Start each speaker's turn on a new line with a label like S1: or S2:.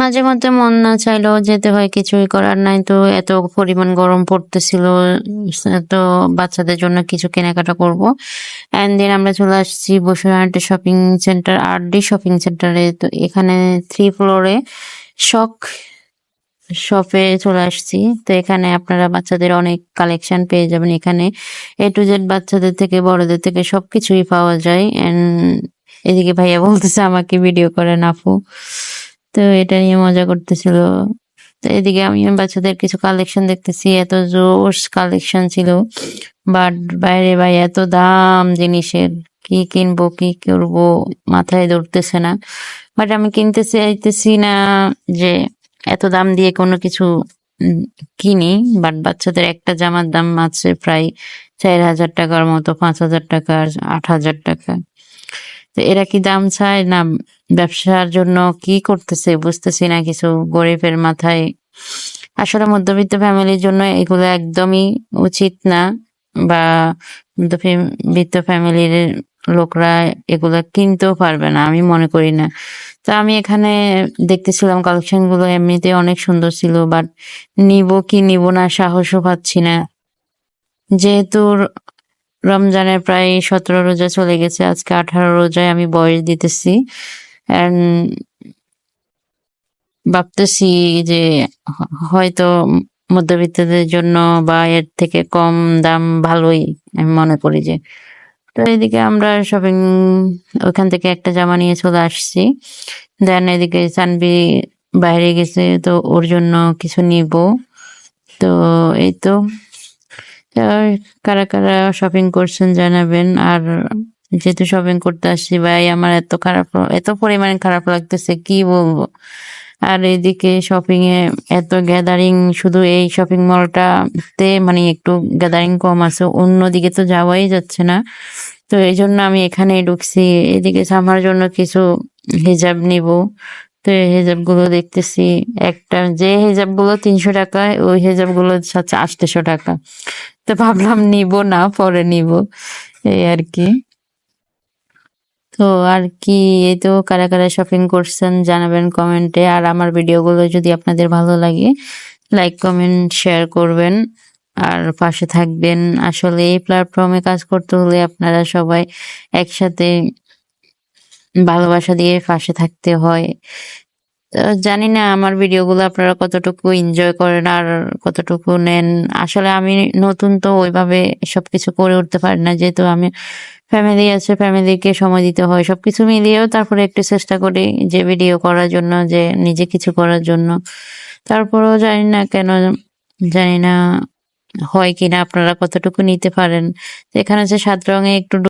S1: মাঝে মধ্যে মন না চাইলেও যেতে হয়, কিছুই করার নাই। তো এত পরিমাণ গরম পড়তেছিল, তো বাচ্চাদের জন্য কিছু কেনাকাটা করব। অ্যান্ড দেন আমরা চলে আসছি বসুরহাটে শপিং সেন্টার, আরডি শপিং সেন্টারে। তো এখানে 3 ফ্লোরে শখ শপে চলে আসছি। তো এখানে আপনারা বাচ্চাদের অনেক কালেকশন পেয়ে যাবেন। এখানে এ টু জেড বাচ্চাদের থেকে বড়দের থেকে সবকিছুই পাওয়া যায়। এন্ড এদিকে ভাইয়া বলতেছে আমাকে ভিডিও করেন আপু। তো এটা নিয়ে মজা করতেছিল। তো এদিকে আমি বাচ্চাদের কিছু কালেকশন দেখতেছি, এত জোস কালেকশন ছিল। বাট বাইরে ভাই এত দাম জিনিসের, কি কিনবো কি করবো মাথায় ধরতেছে না। বাট আমি কিনতে চাইতেছি না যে এত দাম দিয়ে কোনো কিছু উম, কিনি। বাট বাচ্চাদের একটা জামার দাম আছে প্রায় 4,000 টাকার মতো, 5,000 টাকা, 8,000 টাকা। তো এরা কি দাম চায় না ব্যবসার জন্য কি করতেছে বুঝতেছি না কিছু। গরিবের মাথায়, আসলে মধ্যবিত্ত ফ্যামিলির জন্য এগুলো একদমই উচিত না, বা মধ্যবিত্ত ফ্যামিলির লোকরা এগুলো কিনতেও পারবে না, আমি মনে করি না। তো আমি এখানে দেখতেছিলাম কালেকশন গুলো এমনিতে অনেক সুন্দর ছিল, বাট নিব কি নিব না সাহসও পাচ্ছি না। যেহেতু রমজানের প্রায় 17 রোজা চলে গেছে, আজকে 18 রোজায় আমি বয়স দিতেছি। And ভাবতেছি যে হয়তো মধ্যবিত্তদের জন্য বা এর থেকে কম দাম ভালোই, আমি মনে করি যে। তো এদিকে আমরা শপিং, ওখান থেকে একটা জামা নিয়ে চলে আসছি। দেন এদিকে সানবি বাইরে গেছে, তো ওর জন্য কিছু নিব। তো এই তো, আর কারা কারা শপিং করছেন জানাবেন। আর যেহেতু শপিং করতে আসছি ভাই, আমার এত পরিমাণে খারাপ লাগতেছে কি বলবো। আর এদিকে শপিং এ এত গ্যাদারিং, শুধু এই শপিং মলটাতে মানে একটু গ্যাদারিং কম আছে, অন্যদিকে তো যাওয়াই যাচ্ছে না। তো এই জন্য আমি এখানেই ঢুকছি। এদিকে আমার জন্য কিছু হিজাব নিব। তো এই হিজাব গুলো দেখতেছি, একটা যে হিজাব গুলো 300 টাকায়, ওই হিজাব গুলো 800 টাকা। তো ভাবলাম নিব না, পরে নিব, এই আর কি। তো আর কি, এই তো কারা কারা শপিং করছেন জানাবেন কমেন্টে। আর আমার ভিডিওগুলো যদি আপনাদের ভালো লাগে, লাইক কমেন্ট শেয়ার করবেন আর পাশে থাকবেন। আসলে এই প্ল্যাটফর্মে কাজ করতে হলে আপনারা সবাই একসাথে ভালোবাসা দিয়ে পাশে থাকতে হয়। তো জানি না আমার ভিডিওগুলো আপনারা কতটুকু এনজয় করেন আর কতটুকু নেন। আসলে আমি নতুন, তো ওইভাবে সবকিছু করে উঠতে পারি না, যেহেতু আমি ফ্যামিলি আছে, ফ্যামিলিকে সময় দিতে হয়। সবকিছু মিলিয়েও তারপরে একটু চেষ্টা করি যে ভিডিও করার জন্য, যে নিজে কিছু করার জন্য। তারপরেও জানি না কেন, জানি না হয় কিনা আপনারা কতটুকু নিতে পারেন। তো এখানে যে 7 রঙে একটু